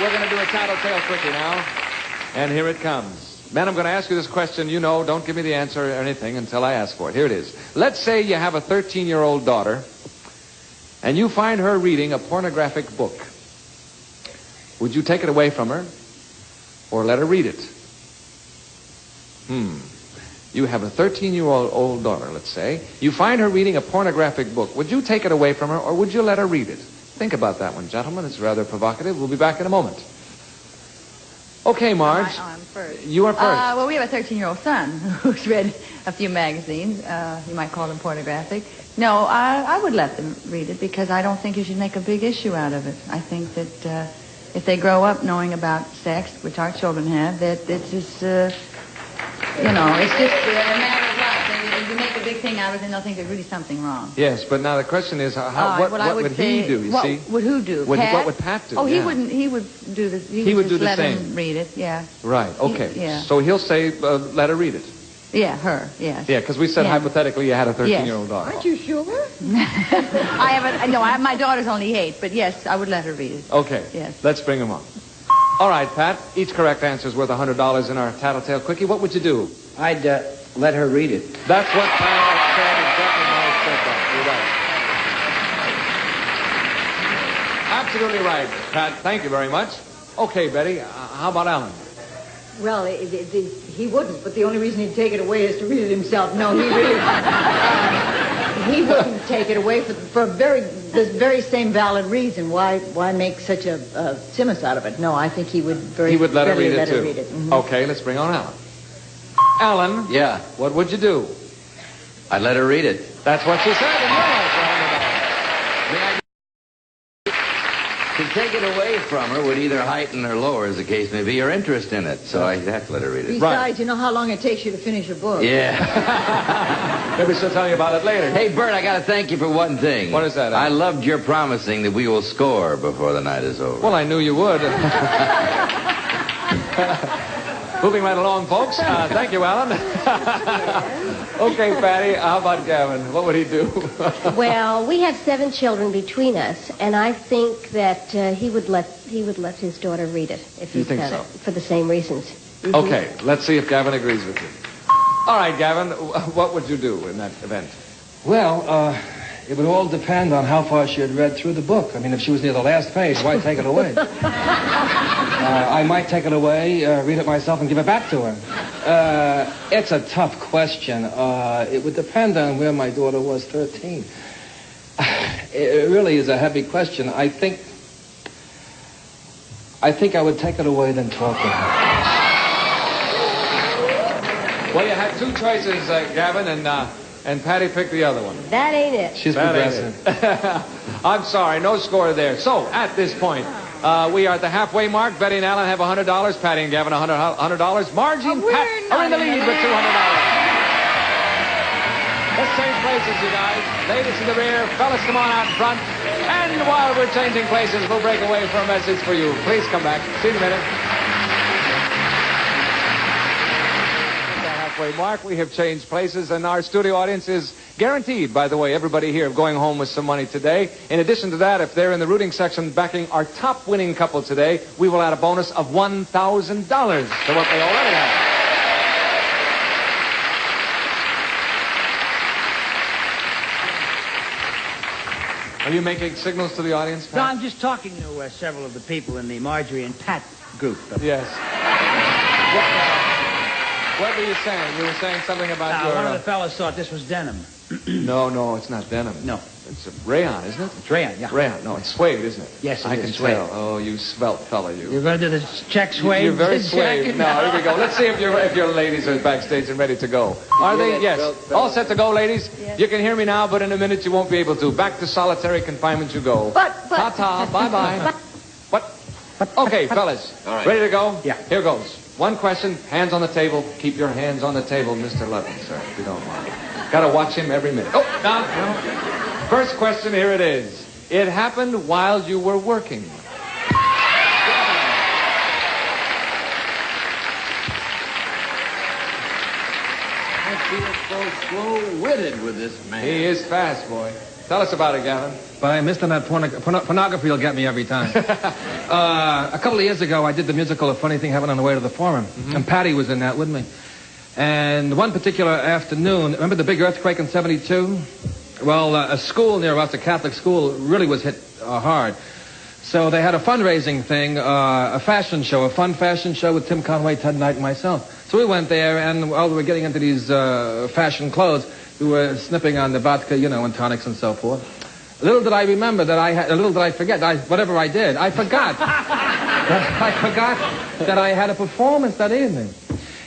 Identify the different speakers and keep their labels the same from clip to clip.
Speaker 1: we're going to do a Tattletale quickie now. And here it comes. Men, I'm going to ask you this question. You know, don't give me the answer or anything until I ask for it. Here it is. Let's say you have a 13-year-old daughter, and you find her reading a pornographic book. Would you take it away from her or let her read it? You have a 13-year-old daughter, let's say. You find her reading a pornographic book. Would you take it away from her or would you let her read it? Think about that one, gentlemen. It's rather provocative. We'll be back in a moment. Okay, Marge.
Speaker 2: I'm first.
Speaker 1: You are first.
Speaker 2: Well, we have a 13-year-old son who's read a few magazines. You might call them pornographic. No, I would let them read it because I don't think you should make a big issue out of it. I think that if they grow up knowing about sex, which our children have, that it's just, it's just a matter of life. And you make a big thing out of it, and they'll think there's really something wrong.
Speaker 1: Yes, but now the question is, what would he do, you see?
Speaker 2: What would who do?
Speaker 1: What would Pat do?
Speaker 2: Oh, he wouldn't. He would do the. He would do the let same. Him read it. Yeah.
Speaker 1: Right. Okay. So he'll say, let her read it.
Speaker 2: Yeah, her. Yes.
Speaker 1: Yeah, because we said hypothetically you had a 13-year-old daughter.
Speaker 2: Aren't you sure? My daughter's only 8, but yes, I would let her read it.
Speaker 1: Okay.
Speaker 2: Yes.
Speaker 1: Let's bring them on. All right, Pat. Each correct answer is worth $100 in our Tattletale Quickie. What would you do?
Speaker 3: I'd let her read it.
Speaker 1: That's what Pat said. Exactly my step up. You're right. Absolutely right, Pat. Thank you very much. Okay, Betty. How about Alan?
Speaker 4: Well, he wouldn't, but the only reason he'd take it away is to read it himself. No, he really... he wouldn't take it away for this very same valid reason. Why make such a simus out of it? No, I think he would
Speaker 1: let her read it, too.
Speaker 4: Read it. Mm-hmm.
Speaker 1: Okay, let's bring on Alan. Alan?
Speaker 3: Yeah?
Speaker 1: What would you do?
Speaker 3: I'd let her read it.
Speaker 1: That's what she said, and you're right.
Speaker 3: To take it away from her would either heighten or lower, as the case may be, her interest in it. So I'd have to let her read it.
Speaker 4: Besides, you know how long it takes you to finish a book.
Speaker 3: Yeah.
Speaker 1: Maybe she'll tell you about it later.
Speaker 3: Hey, Bert, I got to thank you for one thing.
Speaker 1: What is that, Alan?
Speaker 3: I loved your promising that we will score before the night is over.
Speaker 1: Well, I knew you would. Moving right along, folks. Thank you, Alan. Okay, Patty, how about Gavin? What would he do?
Speaker 5: Well, we have 7 children between us, and I think that he would let his daughter read it if he
Speaker 1: think so?
Speaker 5: for the same reasons. Mm-hmm.
Speaker 1: Okay, let's see if Gavin agrees with you. All right, Gavin, what would you do in that event?
Speaker 6: Well, it would all depend on how far she had read through the book. I mean, if she was near the last page, why take it away? I might take it away, read it myself, and give it back to her. It's a tough question. It would depend on where my daughter was 13. It really is a heavy question. I think I would take it away than talk to her.
Speaker 1: Well, you had 2 choices, Gavin, and Patty picked the other one.
Speaker 5: That ain't it.
Speaker 6: She's progressive.
Speaker 1: I'm sorry, no score there. So, at this point, we are at the halfway mark. Betty and Alan have $100. Patty and Gavin $100. Margie and Pat are in the lead with $200. Let's change places, you guys. Ladies in the rear, fellas, come on out in front. And while we're changing places, we'll break away for a message for you. Please come back. See you in a minute. Mark, we have changed places, and our studio audience is guaranteed, by the way, everybody here, of going home with some money today. In addition to that, if they're in the rooting section backing our top winning couple today, we will add a bonus of $1,000 to what they already have. Are you making signals to the audience, Pat?
Speaker 7: No, I'm just talking to several of the people in the Marjorie and Pat group.
Speaker 1: Yes. What were you saying? You were saying something about your...
Speaker 7: One of the fellas thought this was denim.
Speaker 1: No, it's not denim.
Speaker 7: No.
Speaker 1: It's rayon, isn't it?
Speaker 7: It's rayon, yeah.
Speaker 1: Rayon. No, it's suede, isn't it?
Speaker 7: Yes, it
Speaker 1: I
Speaker 7: is
Speaker 1: can
Speaker 7: suede.
Speaker 1: tell. Oh, you svelte fella, you.
Speaker 7: You're going to do the check suede?
Speaker 1: You're very suede.
Speaker 7: jacket?
Speaker 1: No, here we go. Let's see if your ladies are backstage and ready to go. Are they? Yes. All set to go, ladies?
Speaker 2: Yes.
Speaker 1: You can hear me now, but in a minute you won't be able to. Back to solitary confinement you go. Ta-ta, bye-bye. What? Okay, fellas.
Speaker 3: All right.
Speaker 1: Ready to go?
Speaker 7: Yeah.
Speaker 1: Here goes. One question, hands on the table. Keep your hands on the table, Mr. Levin, sir, if you don't mind. Got to watch him every minute. Oh, no. First question, here it is. It happened while you were working.
Speaker 3: I feel so slow-witted with this man.
Speaker 1: He is fast, boy. Tell us about it, Gavin.
Speaker 6: But I missed on that pornography will get me every time. A couple of years ago, I did the musical A Funny Thing Happened on the Way to the Forum. And Patty was in that with me. And one particular afternoon, remember the big earthquake in 72? Well, a school near us, a Catholic school, really was hit hard. So they had a fundraising thing, a fashion show, a fun fashion show with Tim Conway, Ted Knight, and myself. So we went there, and while we were getting into these fashion clothes, we were snipping on the vodka, and tonics and so forth. Little did I remember that little did I forget, whatever I did, I forgot. I forgot that I had a performance that evening.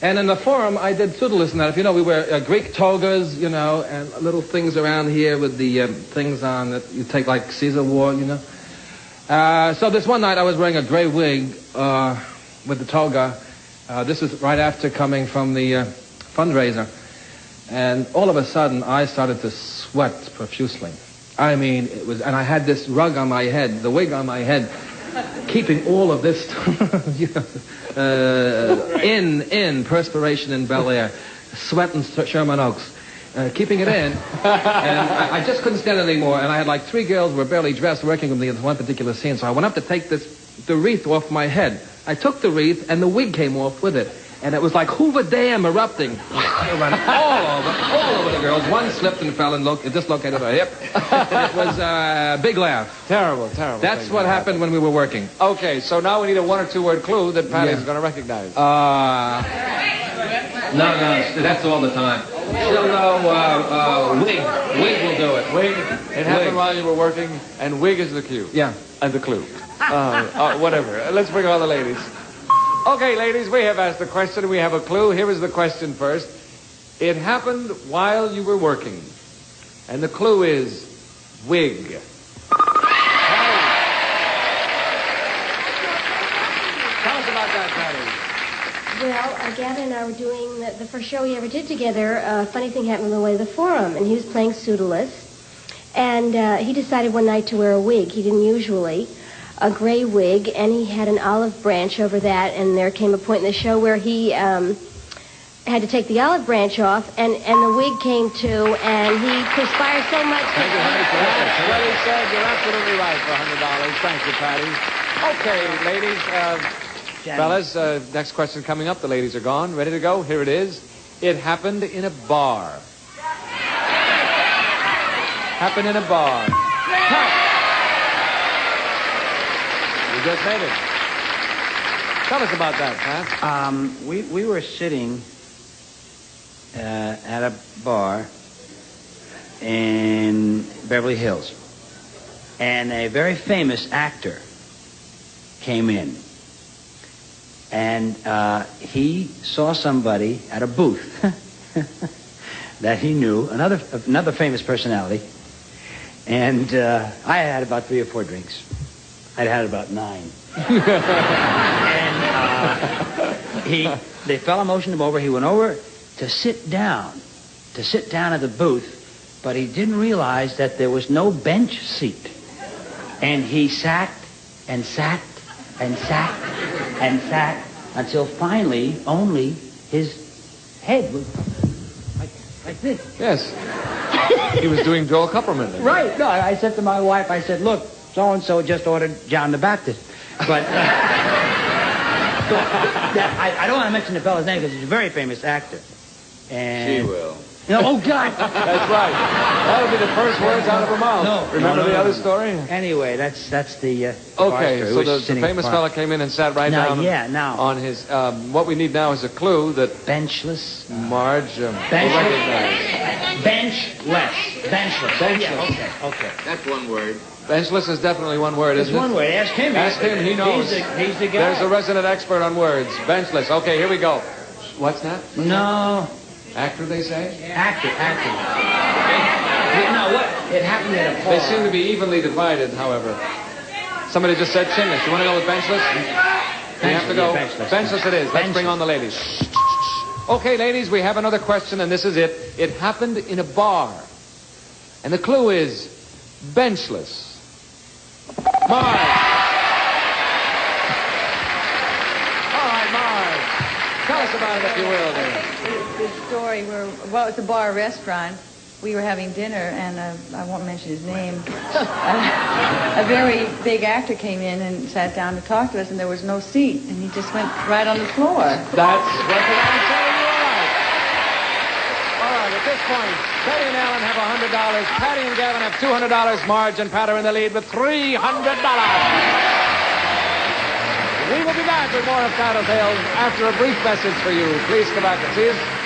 Speaker 6: And in the Forum, I did pseudolist in that. If you know, we wear Greek togas, and little things around here with the things on that you take like Caesar wore, So this one night I was wearing a gray wig with the toga. This was right after coming from the fundraiser. And all of a sudden, I started to sweat profusely. I mean, and I had this rug on my head, the wig on my head, keeping all of this, in perspiration in Bel Air, sweat in Sherman Oaks, keeping it in. And I just couldn't stand it anymore. And I had like 3 girls who were barely dressed working with me in this one particular scene. So I went up to take the wreath off my head. I took the wreath, and the wig came off with it. And it was like Hoover Dam erupting. It went all over the girls. One slipped and fell and dislocated her hip. It was a big laugh.
Speaker 1: Terrible.
Speaker 6: That's what happened when we were working.
Speaker 1: Okay, so now we need a 1 or 2 word clue that Patty's going to recognize.
Speaker 6: No, that's all the time. She'll know, wig. Wig will do it.
Speaker 1: Wig. It happened while you were working, and wig is the cue.
Speaker 6: Yeah.
Speaker 1: And the clue. Whatever. Let's bring all the ladies. Okay, ladies, we have asked the question. We have a clue. Here is the question first. It happened while you were working. And the clue is wig. Tell us about that, Patty.
Speaker 5: Well, Gavin and I were doing the first show we ever did together. A funny thing happened on the way to the Forum, and he was playing pseudolist. And he decided one night to wear a wig. He didn't usually. A gray wig, and he had an olive branch over that, and there came a point in the show where he had to take the olive branch off, and the wig came too, and he perspired so much.
Speaker 1: Thank you, honey. That's what he said. You're absolutely right for $100. Thank you, Patty. Okay, ladies, fellas, next question coming up. The ladies are gone. Ready to go? Here it is. It happened in a bar. Happened in a bar. You just made it. Tell us about that, Pat.
Speaker 7: We were sitting at a bar in Beverly Hills, and a very famous actor came in, and he saw somebody at a booth that he knew, another famous personality, and I had about 3 or 4 drinks. I'd had about 9. And they fella motioned him over. He went over to sit down at the booth, but he didn't realize that there was no bench seat. And he sat and sat and sat and sat until finally only his head was like this.
Speaker 1: Yes. He was doing Joel Kupperman.
Speaker 7: Right. No, I said to my wife, I said, look, so-and-so just ordered John the Baptist. But I don't want to mention the fellow's name because he's a very famous actor. And
Speaker 3: She will.
Speaker 7: No, oh, God.
Speaker 1: That's right. That'll be the first words out of her mouth.
Speaker 7: No.
Speaker 1: Remember the other story?
Speaker 7: Anyway, that's the
Speaker 1: Okay,
Speaker 7: bar
Speaker 1: so
Speaker 7: story.
Speaker 1: the famous fella came in and sat right
Speaker 7: Now,
Speaker 1: down
Speaker 7: yeah, now.
Speaker 1: on his... what we need now is a clue that
Speaker 7: Benchless.
Speaker 1: Marge will recognize.
Speaker 7: Benchless. Yeah, okay.
Speaker 3: That's one word.
Speaker 1: Benchless is definitely one word,
Speaker 7: It's
Speaker 1: isn't it?
Speaker 7: one word. Ask him.
Speaker 1: Ask him, he knows.
Speaker 7: He's the guy.
Speaker 1: There's a resident expert on words. Benchless. Okay, here we go. What's that?
Speaker 7: No.
Speaker 1: Actor, they say?
Speaker 7: Actor. No, what? It happened at a bar.
Speaker 1: They seem to be evenly divided, however. Somebody just said chinless. You want to go with benchless? We have to go.
Speaker 7: Benchless.
Speaker 1: Benchless it is. Let's bring on the ladies. Okay, ladies, we have another question, and this is it. It happened in a bar. And the clue is benchless. Marge. All right, Marge. Tell us about it, if you will, then.
Speaker 2: The story where, well, it's a bar restaurant, we were having dinner, and I won't mention his name. A very big actor came in and sat down to talk to us, and there was no seat, and he just went right on the floor.
Speaker 1: That's what the man said. You were right. All right, at this point, Betty and Alan have $100. Patty and Gavin have $200. Marge and Pat are in the lead with $300. We will be back with more of Tattletales after a brief message for you. Please come back and see us.